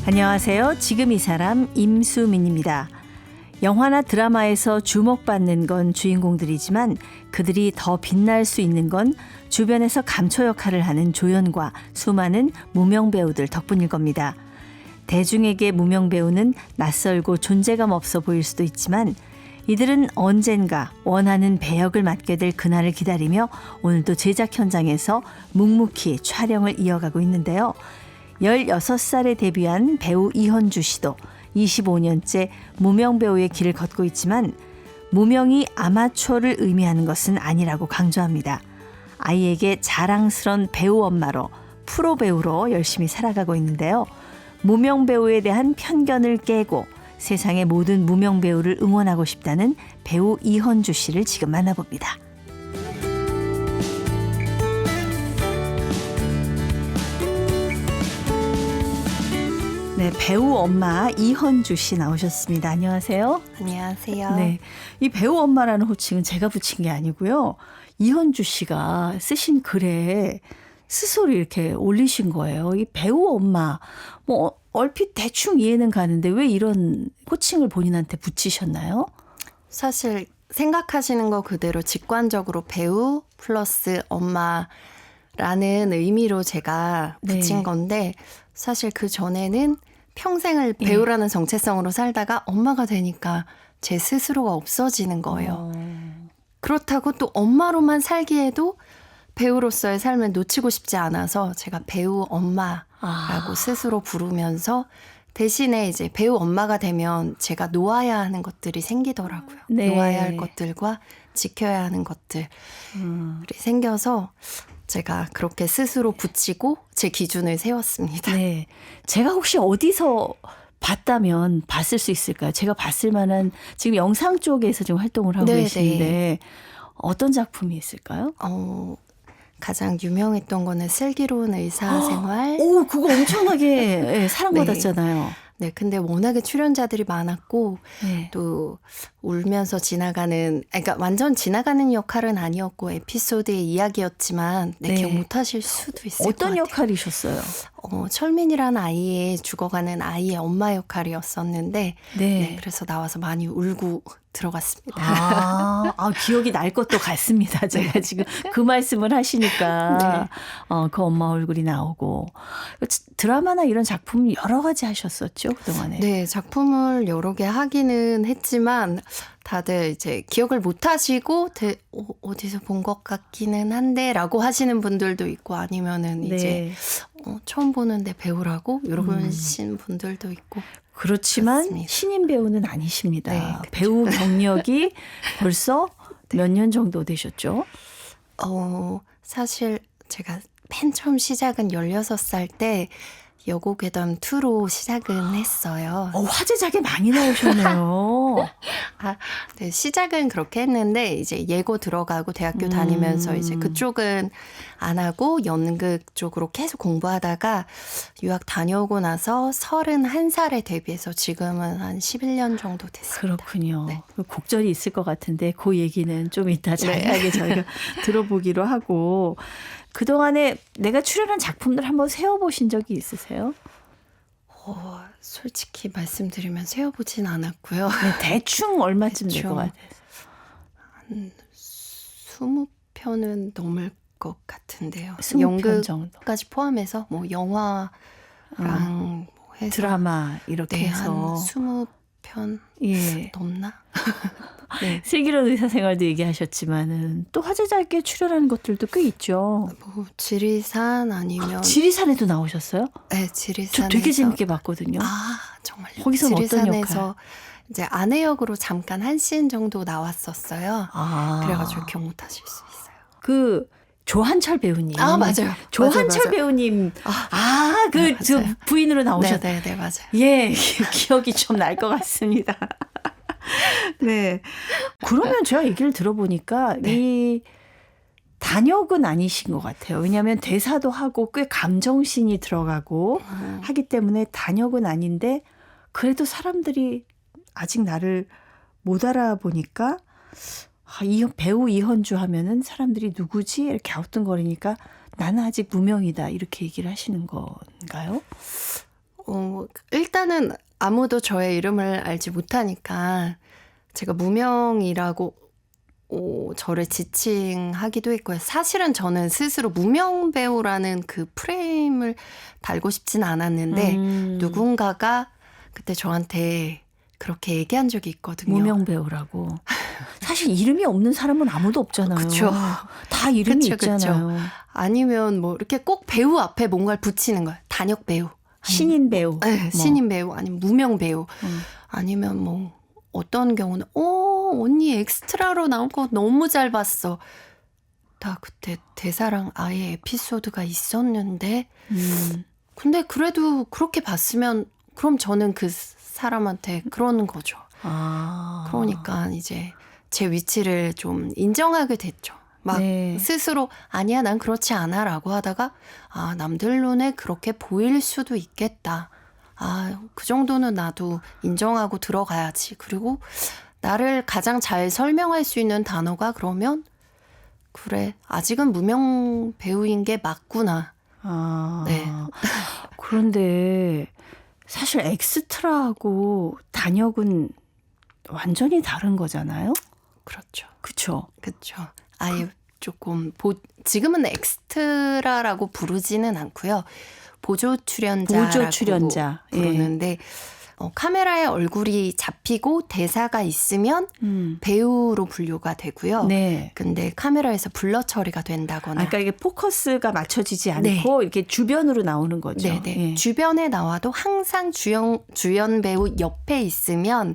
안녕하세요. 지금 이 사람 임수민입니다. 영화나 드라마에서 주목받는 건 주인공들이지만 그들이 더 빛날 수 있는 건 주변에서 감초 역할을 하는 조연과 수많은 무명 배우들 덕분일 겁니다. 대중에게 무명 배우는 낯설고 존재감 없어 보일 수도 있지만 이들은 언젠가 원하는 배역을 맡게 될 그날을 기다리며 오늘도 제작 현장에서 묵묵히 촬영을 이어가고 있는데요. 16살에 데뷔한 배우 이현주 씨도 25년째 무명 배우의 길을 걷고 있지만 무명이 아마추어를 의미하는 것은 아니라고 강조합니다. 아이에게 자랑스런 배우 엄마로 프로 배우로 열심히 살아가고 있는데요. 무명 배우에 대한 편견을 깨고 세상의 모든 무명 배우를 응원하고 싶다는 배우 이현주 씨를 지금 만나봅니다. 네, 배우 엄마 이현주 씨 나오셨습니다. 안녕하세요. 안녕하세요. 네, 이 배우 엄마라는 호칭은 제가 붙인 게 아니고요. 이현주 씨가 쓰신 글에 스스로 이렇게 올리신 거예요. 이 배우 엄마, 뭐 얼핏 대충 이해는 가는데 왜 이런 호칭을 본인한테 붙이셨나요? 사실 생각하시는 거 그대로 직관적으로 배우 플러스 엄마라는 의미로 제가 붙인 건데 사실 그 전에는 평생을 배우라는 정체성으로 살다가 엄마가 되니까 제 스스로가 없어지는 거예요. 그렇다고 또 엄마로만 살기에도 배우로서의 삶을 놓치고 싶지 않아서 제가 배우 엄마라고 스스로 부르면서 대신에 이제 배우 엄마가 되면 제가 놓아야 하는 것들이 생기더라고요. 네. 놓아야 할 것들과 지켜야 하는 것들이 생겨서 제가 그렇게 스스로 붙이고 제 기준을 세웠습니다. 네, 제가 혹시 어디서 봤다면 봤을 수 있을까요? 제가 봤을 만한 지금 영상 쪽에서 지금 활동을 하고 계시는데 어떤 작품이 있을까요? 가장 유명했던 거는 슬기로운 의사생활. 오, 그거 엄청나게 사랑받았잖아요. 네, 근데 워낙에 출연자들이 많았고 또 울면서 지나가는, 그러니까 완전 지나가는 역할은 아니었고 에피소드의 이야기였지만 기억 못하실 수도 있을 것 같아요. 어떤 역할이셨어요? 철민이라는 아이의 죽어가는 아이의 엄마 역할이었었는데 그래서 나와서 많이 울고 들어갔습니다. 기억이 날 것도 같습니다. 제가 지금 그 말씀을 하시니까 그 엄마 얼굴이 나오고 드라마나 이런 작품 여러 가지 하셨었죠 그동안에. 네, 작품을 여러 개 하기는 했지만 다들 이제 기억을 못 하시고 어디서 본 것 같기는 한데 라고 하시는 분들도 있고 아니면은 이제 처음 보는데 배우라고 이러신 분들도 있고. 그렇지만 그렇습니다. 신인 배우는 아니십니다. 네, 그렇죠. 배우 경력이 벌써 몇 년 정도 되셨죠? 사실 제가 맨 처음 시작은 16살 때 여고괴담 2로 시작은 했어요. 화제작에 많이 나오셨네요. 네, 시작은 그렇게 했는데 이제 예고 들어가고 대학교 다니면서 이제 그쪽은 안 하고 연극 쪽으로 계속 공부하다가 유학 다녀오고 나서 31살에 데뷔해서 지금은 한 11년 정도 됐습니다. 그렇군요. 네. 곡절이 있을 것 같은데 그 얘기는 좀 이따 자세하게 저희가 들어보기로 하고 그동안에 내가 출연한 작품들 한번 세워보신 적이 있으세요? 솔직히 말씀드리면 세어보진 않았고요. 대충 얼마쯤 될 것 같아요? 한 20편은 넘을 것 같은데요. 20편 정도. 연극까지 포함해서 뭐 영화랑 뭐 해서 드라마 이렇게 해서 한 20편 넘나? 네. 슬기로운 의사생활도 얘기하셨지만은 또 화제작에 출연하는 것들도 꽤 있죠. 뭐 지리산 아니면 지리산에도 나오셨어요? 네, 지리산에서 저 되게 재밌게 봤거든요. 정말요? 거기서는 어떤 역할? 이제 아내 역으로 잠깐 한 씬 정도 나왔었어요. 그래가지고 기억 못하실 수 있어요. 그 조한철 배우님. 맞아요. 조한철 맞아요. 배우님. 저 부인으로 나오셨어요. 네, 맞아요. 예, 기억이 좀 날 것 같습니다. 네. 그러면 제가 얘기를 들어보니까 이 단역은 아니신 것 같아요. 왜냐하면 대사도 하고 꽤 감정씬이 들어가고 하기 때문에 단역은 아닌데 그래도 사람들이 아직 나를 못 알아보니까 이 배우 이현주 하면은 사람들이 누구지? 이렇게 갸우뚱거리니까 나는 아직 무명이다. 이렇게 얘기를 하시는 건가요? 일단은 아무도 저의 이름을 알지 못하니까 제가 무명이라고 저를 지칭하기도 했고요. 사실은 저는 스스로 무명 배우라는 그 프레임을 달고 싶진 않았는데 누군가가 그때 저한테 그렇게 얘기한 적이 있거든요. 무명 배우라고. 사실 이름이 없는 사람은 아무도 없잖아요. 그쵸. 다 이름이 그쵸, 있잖아요. 그쵸. 아니면 뭐 이렇게 꼭 배우 앞에 뭔가를 붙이는 거예요. 단역 배우. 신인 배우. 네, 뭐. 신인 배우 아니면 무명 배우. 아니면 뭐 어떤 경우는 언니 엑스트라로 나온 거 너무 잘 봤어. 나 그때 대사랑 아예 에피소드가 있었는데 근데 그래도 그렇게 봤으면 그럼 저는 그 사람한테 그러는 거죠. 그러니까 이제 제 위치를 좀 인정하게 됐죠. 막 네. 스스로 아니야 난 그렇지 않아 라고 하다가 남들 눈에 그렇게 보일 수도 있겠다. 그 정도는 나도 인정하고 들어가야지. 그리고 나를 가장 잘 설명할 수 있는 단어가 그러면 그래 아직은 무명 배우인 게 맞구나. 네. 그런데 사실 엑스트라하고 단역은 완전히 다른 거잖아요. 그렇죠. 그렇죠. 그렇죠. 아예 조금 지금은 엑스트라라고 부르지는 않고요. 보조 출연자라고 부르는데 카메라에 얼굴이 잡히고 대사가 있으면 배우로 분류가 되고요. 네. 근데 카메라에서 블러 처리가 된다거나. 그러니까 이게 포커스가 맞춰지지 않고 네. 이렇게 주변으로 나오는 거죠. 네네. 예. 주변에 나와도 항상 주연 배우 옆에 있으면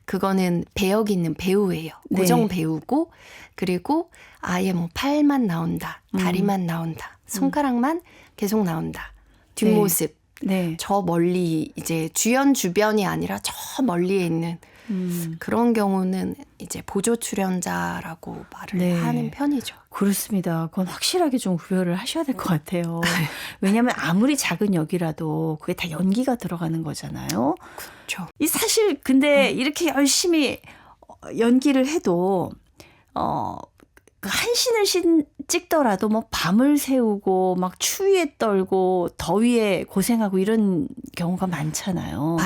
그거는 배역 있는 배우예요. 고정 네. 배우고 그리고 아예 뭐 팔만 나온다, 다리만 나온다, 손가락만 계속 나온다, 뒷모습. 네. 저 멀리 이제 주연 주변이 아니라 저 멀리에 있는 그런 경우는 이제 보조 출연자라고 말을 네. 하는 편이죠. 그렇습니다. 그건 확실하게 좀 구별을 하셔야 될 것 같아요. 왜냐하면 아무리 작은 역이라도 그게 다 연기가 들어가는 거잖아요. 그렇죠. 이 사실 근데 이렇게 열심히 연기를 해도 그 한 씬을 찍더라도 뭐 밤을 새우고 막 추위에 떨고 더위에 고생하고 이런 경우가 많잖아요.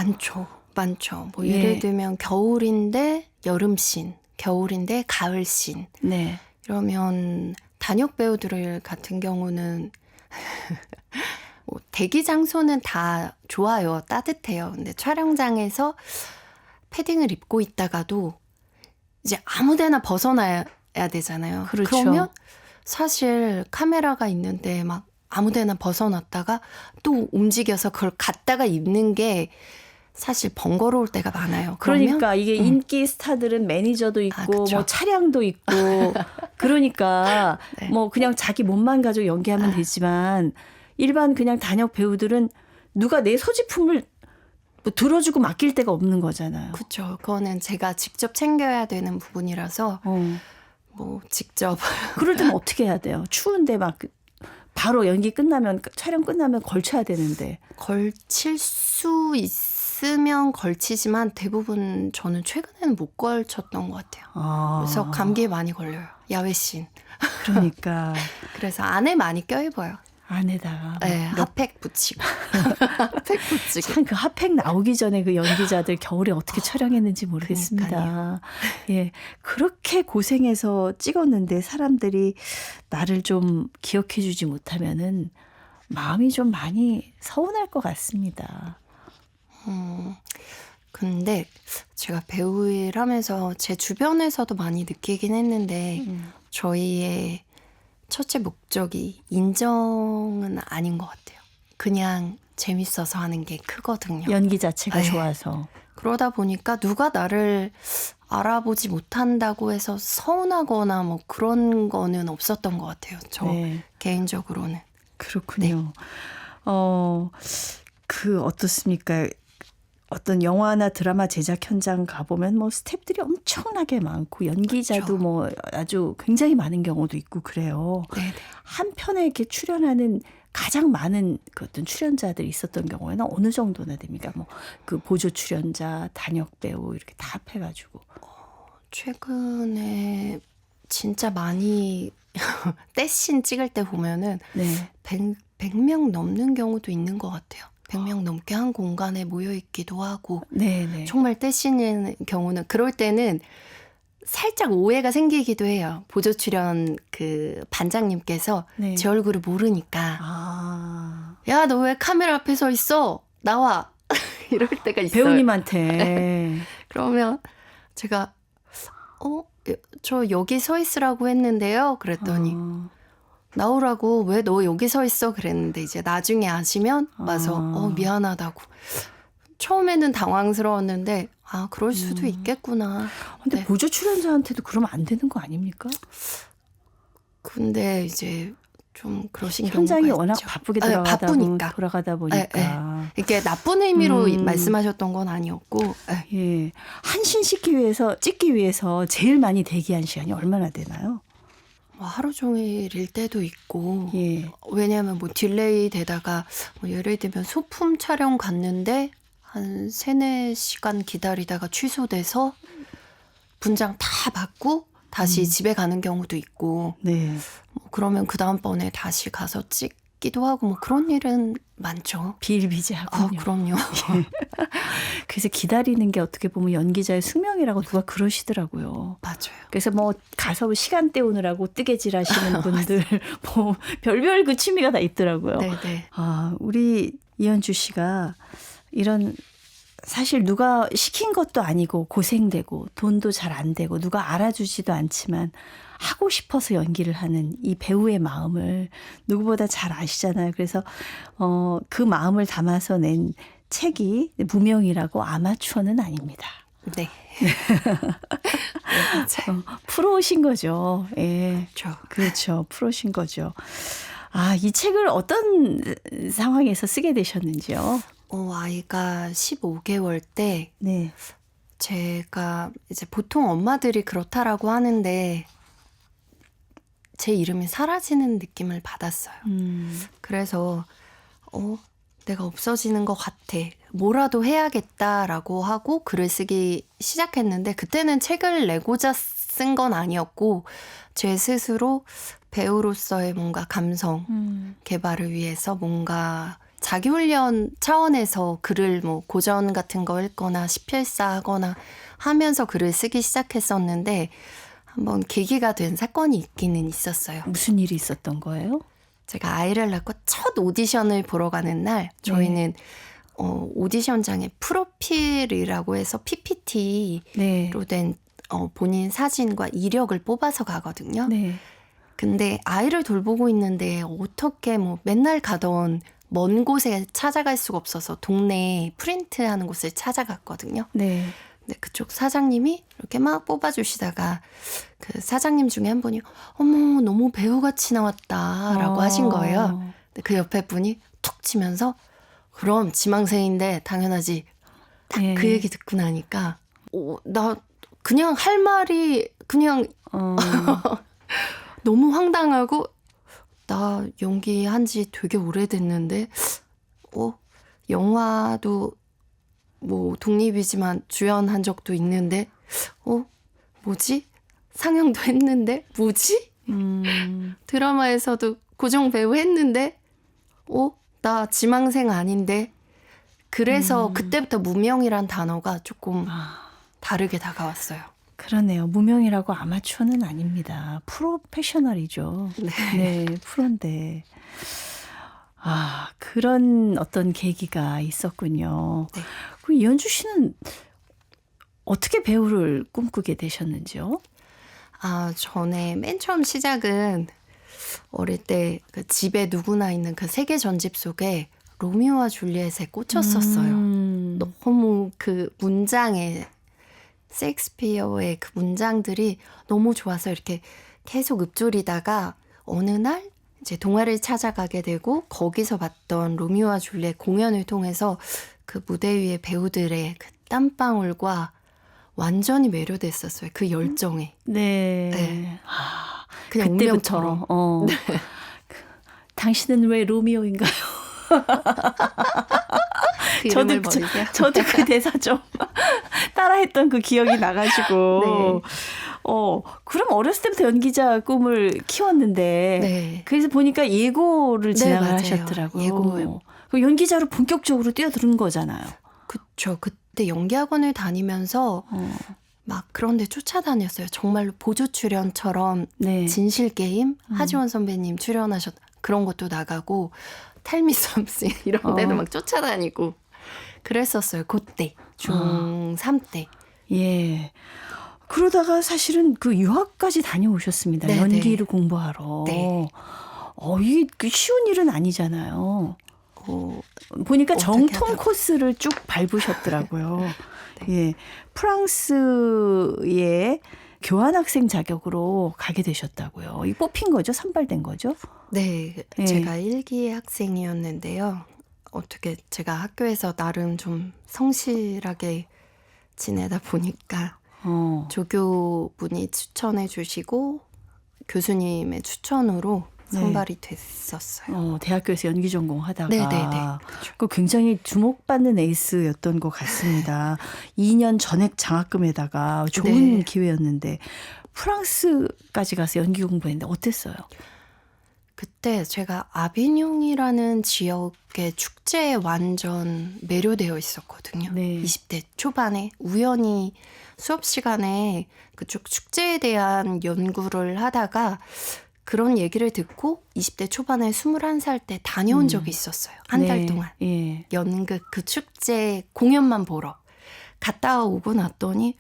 많죠. 뭐 예. 예를 들면 겨울인데 여름 씬, 겨울인데 가을 씬. 네. 이러면 단역 배우들 같은 경우는 뭐 대기 장소는 다 좋아요. 따뜻해요. 근데 촬영장에서 패딩을 입고 있다가도 이제 아무 데나 벗어나야 되잖아요. 그렇죠. 그러면 사실 카메라가 있는데 막 아무 데나 벗어났다가 또 움직여서 그걸 갖다가 입는 게 사실 번거로울 때가 많아요. 그러니까 이게 인기 스타들은 매니저도 있고 그쵸. 뭐 차량도 있고 그러니까 네. 뭐 그냥 자기 몸만 가지고 연기하면 되지만 일반 그냥 단역 배우들은 누가 내 소지품을 뭐 들어주고 맡길 데가 없는 거잖아요. 그렇죠. 그거는 제가 직접 챙겨야 되는 부분이라서 뭐 직접 그럴 때는 어떻게 해야 돼요? 추운데 막 바로 연기 끝나면 촬영 끝나면 걸쳐야 되는데. 걸칠 수 있으면 걸치지만 대부분 저는 최근에는 못 걸쳤던 것 같아요. 그래서 감기에 많이 걸려요. 야외씬. 그러니까 그래서 안에 많이 껴입어요. 안에다가 네, 핫팩 붙이고. 핫팩 붙이고. 참 그 핫팩 나오기 전에 그 연기자들 겨울에 어떻게 촬영했는지 모르겠습니다. 그러니까요. 예, 그렇게 고생해서 찍었는데 사람들이 나를 좀 기억해주지 못하면은 마음이 좀 많이 서운할 것 같습니다. 근데 제가 배우 일하면서 제 주변에서도 많이 느끼긴 했는데 저희의 첫째 목적이 인정은 아닌 것 같아요. 그냥 재밌어서 하는 게 크거든요. 연기 자체가 네. 좋아서. 그러다 보니까 누가 나를 알아보지 못한다고 해서 서운하거나 뭐 그런 거는 없었던 것 같아요. 저 네. 개인적으로는. 그렇군요. 그 어떻습니까? 어떤 영화나 드라마 제작 현장 가보면 뭐 스태프들이 엄청나게 많고 연기자도 그렇죠. 뭐 아주 굉장히 많은 경우도 있고 그래요. 네네. 한 편에 이렇게 출연하는 가장 많은 그 어떤 출연자들이 있었던 경우에는 어느 정도나 됩니까? 뭐 그 보조 출연자, 단역 배우 이렇게 다 합해가지고. 최근에 진짜 많이 떼신 찍을 때 보면은 네. 100명 넘는 경우도 있는 것 같아요. 100명 넘게 한 공간에 모여 있기도 하고 네네. 정말 떼쓰는 경우는 그럴 때는 살짝 오해가 생기기도 해요. 보조 출연 그 반장님께서 네. 제 얼굴을 모르니까 아. 야, 너 왜 카메라 앞에 서 있어? 나와. 이럴 때가 있어요. 배우님한테. 그러면 제가 저 여기 서 있으라고 했는데요. 그랬더니 나오라고 왜 너 여기 서 있어? 그랬는데 이제 나중에 아시면 와서 미안하다고. 처음에는 당황스러웠는데 그럴 수도 있겠구나. 근데 네. 보조 출연자한테도 그러면 안 되는 거 아닙니까? 근데 이제 좀 그러신 현장이 경우가 워낙 있죠. 바쁘게 바쁘니까. 돌아가다 보니까. 네. 이게 나쁜 의미로 말씀하셨던 건 아니었고. 네. 예. 한신 찍기 위해서 제일 많이 대기한 시간이 얼마나 되나요? 뭐 하루 종일일 때도 있고. 예. 왜냐하면 뭐 딜레이 되다가 뭐 예를 들면 소품 촬영 갔는데 한 3-4시간 기다리다가 취소돼서 분장 다 받고 다시 집에 가는 경우도 있고. 네. 뭐 그러면 그 다음번에 다시 가서 찍기도 하고 뭐 그런 일은 많죠. 비일비재하군요. 그럼요. 그래서 기다리는 게 어떻게 보면 연기자의 숙명이라고 누가 그러시더라고요. 맞아요. 그래서 뭐 가서 시간 때우느라고 뜨개질 하시는 분들 뭐 별별 그 취미가 다 있더라고요. 네네. 우리 이현주 씨가 이런 사실 누가 시킨 것도 아니고 고생되고 돈도 잘 안 되고 누가 알아주지도 않지만 하고 싶어서 연기를 하는 이 배우의 마음을 누구보다 잘 아시잖아요. 그래서 그 마음을 담아서 낸 책이 무명이라고 아마추어는 아닙니다. 네. 프로신 거죠. 예. 그렇죠. 그렇죠. 프로신 거죠. 이 책을 어떤 상황에서 쓰게 되셨는지요? 아이가 15개월 때 네. 제가 이제 보통 엄마들이 그렇다라고 하는데 제 이름이 사라지는 느낌을 받았어요. 그래서 내가 없어지는 것 같아. 뭐라도 해야겠다라고 하고 글을 쓰기 시작했는데 그때는 책을 내고자 쓴 건 아니었고 제 스스로 배우로서의 뭔가 감성 개발을 위해서 뭔가 자기훈련 차원에서 글을 뭐 고전 같은 거 읽거나 시필사 하거나 하면서 글을 쓰기 시작했었는데 한번 계기가 된 사건이 있기는 있었어요. 무슨 일이 있었던 거예요? 제가 아이를 낳고 첫 오디션을 보러 가는 날 저희는 오디션장에 프로필이라고 해서 PPT로 된 본인 사진과 이력을 뽑아서 가거든요. 네. 근데 아이를 돌보고 있는데 어떻게 뭐 맨날 가던 먼 곳에 찾아갈 수가 없어서 동네에 프린트하는 곳을 찾아갔거든요. 네. 근데 그쪽 사장님이 이렇게 막 뽑아주시다가 그 사장님 중에 한 분이 어머 너무 배우같이 나왔다라고 하신 거예요. 근데 그 옆에 분이 툭 치면서 그럼 지망생인데 당연하지. 딱 그 얘기 듣고 나니까 나 그냥 할 말이 그냥 너무 황당하고 나 연기한 지 되게 오래됐는데 영화도 뭐 독립이지만 주연한 적도 있는데 뭐지? 상영도 했는데 뭐지? 드라마에서도 고정 배우 했는데 나 지망생 아닌데 그래서 그때부터 무명이란 단어가 조금 다르게 다가왔어요. 그러네요. 무명이라고 아마추어는 아닙니다. 프로페셔널이죠. 네, 프로인데. 그런 어떤 계기가 있었군요. 네. 그 이현주 씨는 어떻게 배우를 꿈꾸게 되셨는지요? 전에 맨 처음 시작은 어릴 때 그 집에 누구나 있는 그 세계 전집 속에 로미오와 줄리엣에 꽂혔었어요. 너무 그 문장에 셰익스피어의 그 문장들이 너무 좋아서 이렇게 계속 읊조리다가 어느 날 이제 동화를 찾아가게 되고 거기서 봤던 로미오와 줄리엣 공연을 통해서 그 무대 위의 배우들의 그 땀방울과 완전히 매료됐었어요. 그 열정에. 네. 그냥 그때부터. 운명처럼. 당신은 왜 로미오인가요? 그 이름을 버리세요. 저도 그 대사 좀 따라했던 그 기억이 나가지고. 네. 그럼 어렸을 때부터 연기자 꿈을 키웠는데. 네. 그래서 보니까 예고를 진행을 맞아요. 하셨더라고요. 예고요. 그 연기자로 본격적으로 뛰어드는 거잖아요. 그쵸. 그때 연기학원을 다니면서 막 그런 데 쫓아다녔어요. 정말로 보조 출연처럼 네. 진실게임 하지원 선배님 출연하셨 그런 것도 나가고 텔미 썸씽 이런 데도 막 쫓아다니고 그랬었어요. 그때 중3 때. 예. 그러다가 사실은 그 유학까지 다녀오셨습니다. 네, 연기를 공부하러. 네. 이게 그 쉬운 일은 아니잖아요. 보니까 정통 하다가. 코스를 쭉 밟으셨더라고요. 예. 프랑스에 교환학생 자격으로 가게 되셨다고요. 이 뽑힌 거죠? 선발된 거죠? 네. 네. 제가 1기 학생이었는데요. 어떻게 제가 학교에서 나름 좀 성실하게 지내다 보니까 조교분이 추천해 주시고 교수님의 추천으로 선발이 됐었어요. 대학교에서 연기 전공하다가 네네네. 그 굉장히 주목받는 에이스였던 것 같습니다. 2년 전액 장학금에다가 좋은 네. 기회였는데 프랑스까지 가서 연기 공부했는데 어땠어요? 그때 제가 아비뇽이라는 지역의 축제에 완전 매료되어 있었거든요. 네. 20대 초반에 우연히 수업 시간에 그쪽 축제에 대한 연구를 하다가 그런 얘기를 듣고 20대 초반에 21살 때 다녀온 적이 있었어요. 한 달 네. 동안. 예. 연극 그 축제 공연만 보러. 갔다 오고 났더니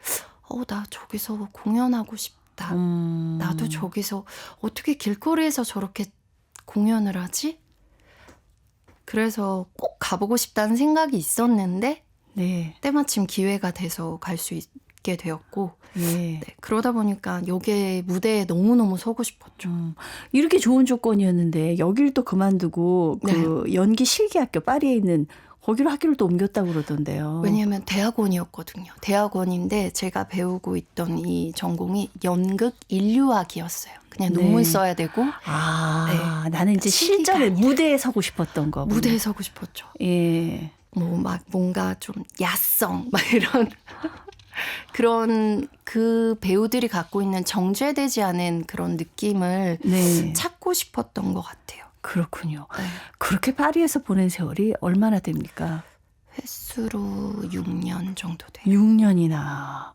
나 저기서 공연하고 싶다. 나도 저기서 어떻게 길거리에서 저렇게 공연을 하지? 그래서 꼭 가보고 싶다는 생각이 있었는데 네. 때마침 기회가 돼서 갈 수 있게 되었고 예. 네, 그러다 보니까 여기에 무대에 너무너무 서고 싶었죠. 이렇게 좋은 조건이었는데 여기를 또 그만두고 그 연기 실기학교 파리에 있는 거기로 학교를 또 옮겼다고 그러던데요. 왜냐하면 대학원이었거든요. 대학원인데 제가 배우고 있던 이 전공이 연극 인류학이었어요. 그냥 논문 써야 되고 나는 이제 실전에 무대에 서고 싶었던 거. 무대에 서고 싶었죠. 예. 뭐 막 뭔가 좀 야성 막 이런 그런 그 배우들이 갖고 있는 정제되지 않은 그런 느낌을 찾고 싶었던 것 같아요. 그렇군요. 그렇게 파리에서 보낸 세월이 얼마나 됩니까? 횟수로 6년 정도 돼요. 6년이나.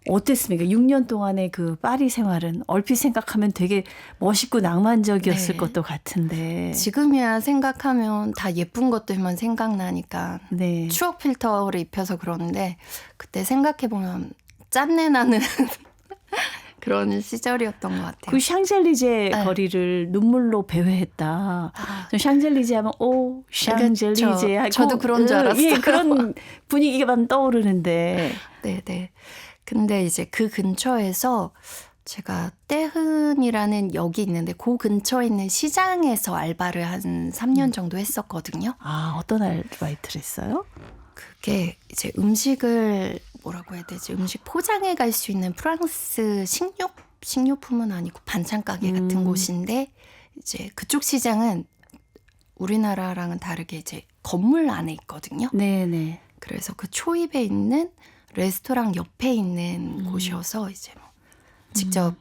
어땠습니까? 6년 동안의 그 파리 생활은 얼핏 생각하면 되게 멋있고 낭만적이었을 것도 같은데. 지금이야 생각하면 다 예쁜 것들만 생각나니까 추억 필터를 입혀서 그러는데 그때 생각해보면 짠내 나는 그런 시절이었던 것 같아요. 그 샹젤리제 거리를 눈물로 배회했다. 샹젤리제 하면 샹젤리제 하고 저도 그런 줄 알았어요. 예, 그런 분위기가 떠오르는데. 네네. 근데 이제 그 근처에서 제가 떼흔이라는 역이 있는데 그 근처에 있는 시장에서 알바를 한 3년 정도 했었거든요. 어떤 아르바이트를 했어요? 그게 이제 음식을 뭐라고 해야 되지? 음식 포장해 갈 수 있는 프랑스 식료품은 아니고 반찬 가게 같은 곳인데 이제 그쪽 시장은 우리나라랑은 다르게 이제 건물 안에 있거든요. 네네. 그래서 그 초입에 있는 레스토랑 옆에 있는 곳이어서 이제 뭐 직접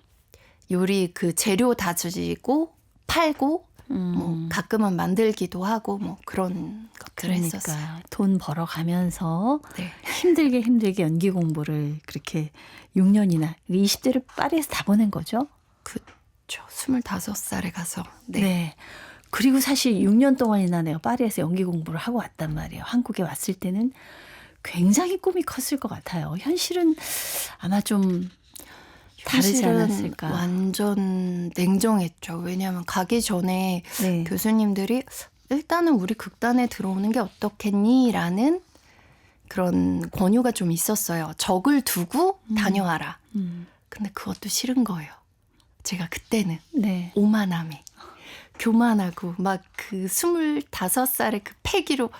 요리 그 재료 다지고 팔고 뭐 가끔은 만들기도 하고 뭐 그런 것들을 했었어요. 돈 벌어가면서 힘들게 연기 공부를 그렇게 6년이나 20대를 파리에서 다 보낸 거죠? 그렇죠. 25살에 가서. 네. 그리고 사실 6년 동안이나 내가 파리에서 연기 공부를 하고 왔단 말이에요. 한국에 왔을 때는 굉장히 꿈이 컸을 것 같아요. 현실은 아마 좀 다르지 않았을까. 완전 냉정했죠. 왜냐하면 가기 전에 교수님들이 일단은 우리 극단에 들어오는 게 어떻겠니? 라는 그런 권유가 좀 있었어요. 적을 두고 다녀와라. 근데 그것도 싫은 거예요. 제가 그때는 오만함에 교만하고 막 그 25살의 그 패기로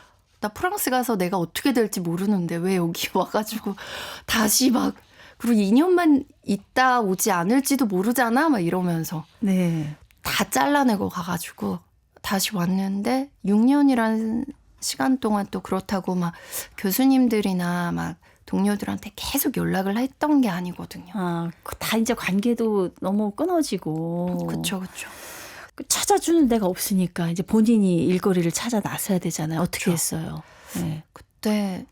나 프랑스 가서 내가 어떻게 될지 모르는데 왜 여기 와가지고 다시 막 그리고 2년만 있다 오지 않을지도 모르잖아 막 이러면서 다 잘라내고 가가지고 다시 왔는데 6년이라는 시간 동안 또 그렇다고 막 교수님들이나 막 동료들한테 계속 연락을 했던 게 아니거든요. 다 이제 관계도 너무 끊어지고. 그렇죠. 찾아주는 데가 없으니까 이제 본인이 일거리를 찾아 나서야 되잖아요. 어떻게 그렇죠. 했어요? 네. 그때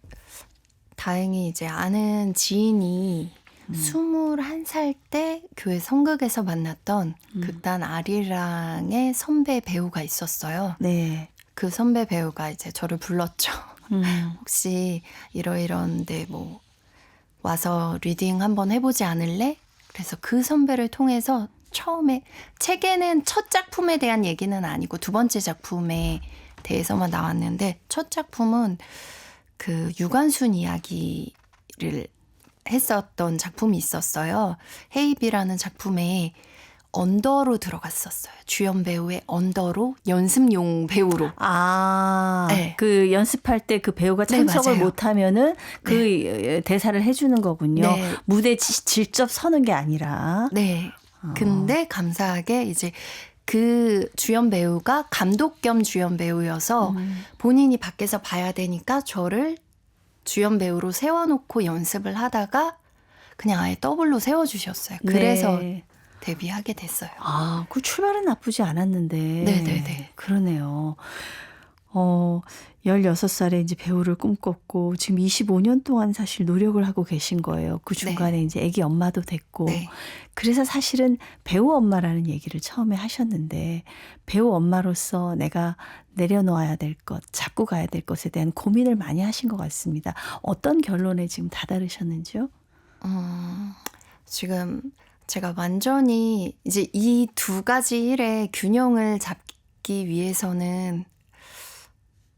다행히 이제 아는 지인이 21살 때 교회 성극에서 만났던 극단 아리랑의 선배 배우가 있었어요. 네. 그 선배 배우가 이제 저를 불렀죠. 혹시 이러이러한데 뭐 와서 리딩 한번 해보지 않을래? 그래서 그 선배를 통해서 처음에 책에는 첫 작품에 대한 얘기는 아니고 두 번째 작품에 대해서만 나왔는데 첫 작품은 그 유관순 이야기를 했었던 작품이 있었어요. 헤이비라는 작품에 언더로 들어갔었어요. 주연 배우의 언더로 연습용 배우로. 아, 네. 그 연습할 때 그 배우가 네, 참석을 맞아요. 못하면은 그 대사를 해주는 거군요. 네. 무대 직접 서는 게 아니라. 네. 근데 감사하게 이제 그 주연 배우가 감독 겸 주연 배우여서 본인이 밖에서 봐야 되니까 저를 주연 배우로 세워놓고 연습을 하다가 그냥 아예 더블로 세워주셨어요. 그래서 네. 데뷔하게 됐어요. 아, 그 출발은 나쁘지 않았는데. 네네네. 그러네요. 16살에 이제 배우를 꿈꿨고 지금 25년 동안 사실 노력을 하고 계신 거예요. 그 중간에 이제 아기 엄마도 됐고. 네. 그래서 사실은 배우 엄마라는 얘기를 처음에 하셨는데 배우 엄마로서 내가 내려놓아야 될 것, 잡고 가야 될 것에 대한 고민을 많이 하신 것 같습니다. 어떤 결론에 지금 다다르셨는지요? 지금 제가 완전히 이제 이 두 가지 일의 균형을 잡기 위해서는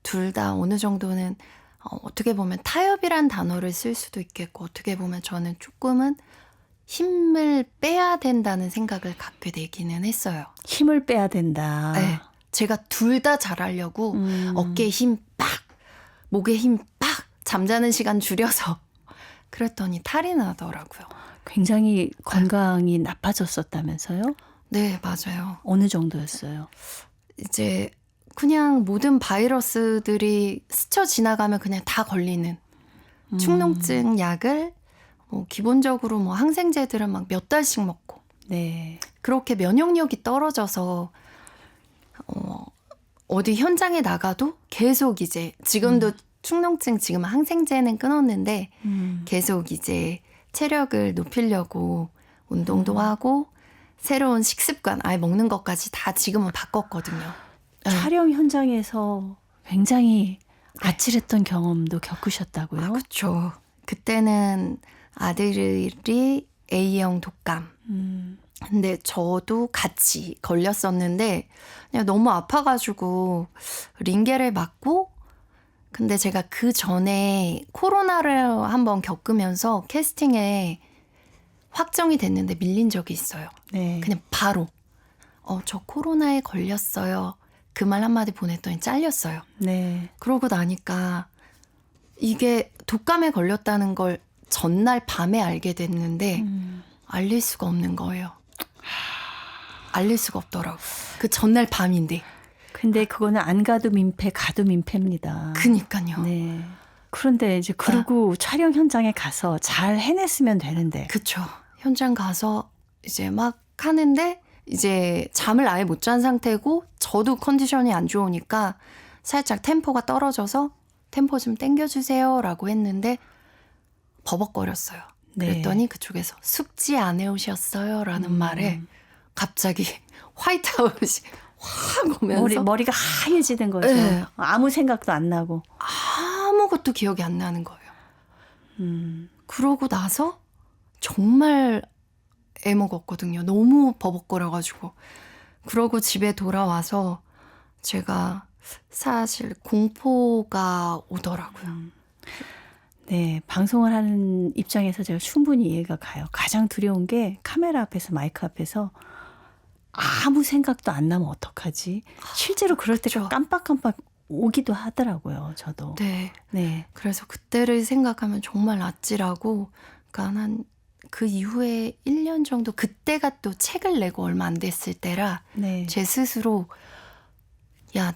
둘 다 어느 정도는 어떻게 보면 타협이란 단어를 쓸 수도 있겠고 어떻게 보면 저는 조금은 힘을 빼야 된다는 생각을 갖게 되기는 했어요. 힘을 빼야 된다. 네. 제가 둘 다 잘하려고 어깨에 힘 빡, 목에 힘 빡, 잠자는 시간 줄여서 그랬더니 탈이 나더라고요. 굉장히 건강이 나빠졌었다면서요? 네, 맞아요. 어느 정도였어요? 이제 그냥 모든 바이러스들이 스쳐 지나가면 그냥 다 걸리는 축농증 약을 기본적으로 뭐 항생제들은 막 몇 달씩 먹고 네. 그렇게 면역력이 떨어져서 어디 현장에 나가도 계속 이제 지금도 축농증 지금 항생제는 끊었는데 계속 이제 체력을 높이려고 운동도 하고 새로운 식습관 아예 먹는 것까지 다 지금은 바꿨거든요. 촬영 현장에서 굉장히 아찔했던 경험도 겪으셨다고요? 그렇죠. 그때는 아들이 A형 독감. 근데 저도 같이 걸렸었는데 그냥 너무 아파가지고 링겔을 맞고 근데 제가 그 전에 코로나를 한번 겪으면서 캐스팅에 확정이 됐는데 밀린 적이 있어요. 네. 그냥 바로 저 코로나에 걸렸어요. 그 말 한마디 보냈더니 잘렸어요. 네. 그러고 나니까 이게 독감에 걸렸다는 걸 전날 밤에 알게 됐는데 알릴 수가 없는 거예요. 알릴 수가 없더라고. 그 전날 밤인데. 근데 그거는 안 가도 민폐, 가도 민폐입니다. 그니까요. 네. 그런데 이제 그러고 촬영 현장에 가서 잘 해냈으면 되는데. 그쵸. 현장 가서 이제 막 하는데 이제 잠을 아예 못 잔 상태고 저도 컨디션이 안 좋으니까 살짝 템포가 떨어져서 템포 좀 땡겨주세요 라고 했는데 버벅거렸어요. 네. 그랬더니 그쪽에서 숙지 안 해오셨어요 라는 말에 갑자기 화이트아웃이 확 오면서 머리가 하얘지는 거죠. 네. 아무 생각도 안 나고. 아무것도 기억이 안 나는 거예요. 그러고 나서 정말 애먹었거든요. 너무 버벅거려가지고. 그러고 집에 돌아와서 제가 사실 공포가 오더라고요. 네, 방송을 하는 입장에서 제가 충분히 이해가 가요. 가장 두려운 게 카메라 앞에서 마이크 앞에서 아무 생각도 안 나면 어떡하지? 실제로 그럴 때가 깜빡깜빡 오기도 하더라고요. 저도. 네. 네. 그래서 그때를 생각하면 정말 아찔하고 그러니까 한 그 이후에 1년 정도 그때가 또 책을 내고 얼마 안 됐을 때라 네. 제 스스로 야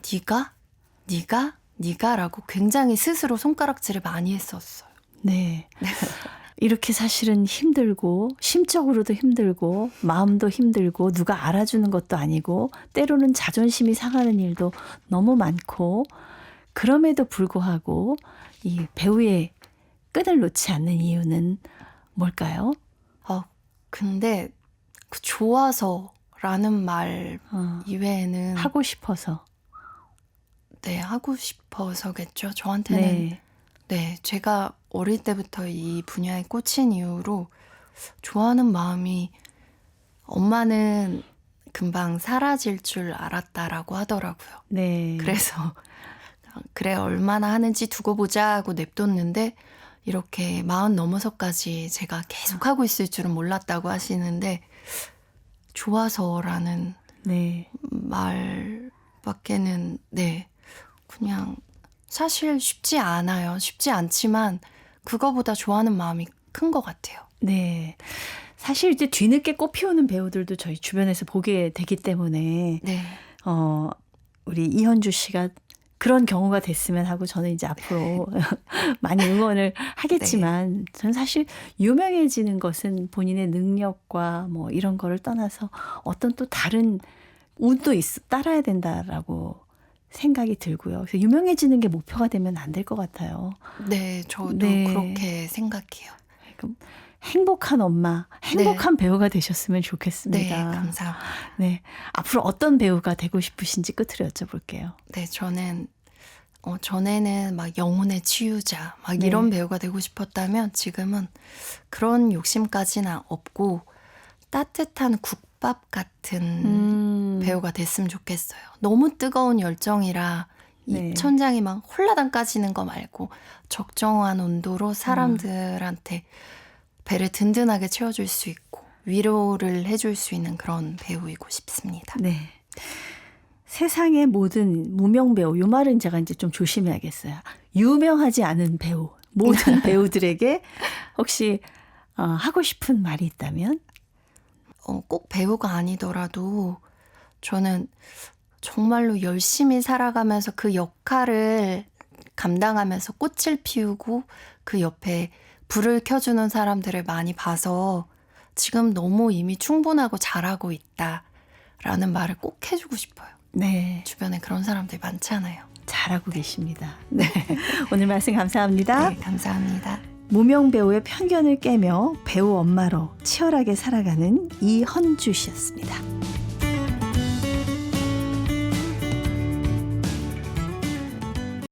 네가 라고 굉장히 스스로 손가락질을 많이 했었어요. 네. 이렇게 사실은 힘들고 심적으로도 힘들고 마음도 힘들고 누가 알아주는 것도 아니고 때로는 자존심이 상하는 일도 너무 많고 그럼에도 불구하고 이 배우의 끈을 놓지 않는 이유는 뭘까요? 근데 그 좋아서라는 말 이외에는 하고 싶어서. 네, 하고 싶어서겠죠. 저한테는 네, 제가 어릴 때부터 이 분야에 꽂힌 이후로 좋아하는 마음이 엄마는 금방 사라질 줄 알았다라고 하더라고요. 네. 그래서 그래 얼마나 하는지 두고 보자 하고 냅뒀는데 이렇게 40 넘어서까지 제가 계속 하고 있을 줄은 몰랐다고 하시는데 좋아서라는 네. 말밖에는 네 그냥 사실 쉽지 않아요. 쉽지 않지만 그거보다 좋아하는 마음이 큰 것 같아요. 네. 사실 이제 뒤늦게 꽃피우는 배우들도 저희 주변에서 보게 되기 때문에 네. 우리 이현주 씨가 그런 경우가 됐으면 하고 저는 이제 앞으로 많이 응원을 하겠지만 저는 사실 유명해지는 것은 본인의 능력과 뭐 이런 거를 떠나서 어떤 또 다른 운도 따라야 된다라고 생각이 들고요. 그래서 유명해지는 게 목표가 되면 안 될 것 같아요. 네, 저도 네. 그렇게 생각해요. 행복한 엄마, 행복한 배우가 되셨으면 네, 좋겠습니다. 감사합니다. 네, 앞으로 어떤 배우가 되고 싶으신지 끝으로 여쭤볼게요. 네, 저는 전에는 막 영혼의 치유자 막 네. 이런 배우가 되고 싶었다면 지금은 그런 욕심까지는 없고 따뜻한 국밥 같은 배우가 됐으면 좋겠어요. 너무 뜨거운 열정이라 네. 이 천장이 막 홀라당 까지는 거 말고 적정한 온도로 사람들한테 배를 든든하게 채워줄 수 있고 위로를 해줄 수 있는 그런 배우이고 싶습니다. 네. 세상의 모든 무명 배우, 이 말은 제가 이제 좀 조심해야겠어요. 유명하지 않은 배우, 모든 배우들에게 혹시 하고 싶은 말이 있다면? 꼭 배우가 아니더라도 저는 정말로 열심히 살아가면서 그 역할을 감당하면서 꽃을 피우고 그 옆에 불을 켜주는 사람들을 많이 봐서 지금 너무 이미 충분하고 잘하고 있다라는 말을 꼭 해주고 싶어요. 네. 주변에 그런 사람들이 많잖아요. 잘하고 계십니다. 네. 오늘 말씀 감사합니다. 네, 감사합니다. 무명 배우의 편견을 깨며 배우 엄마로 치열하게 살아가는 이헌주 씨였습니다.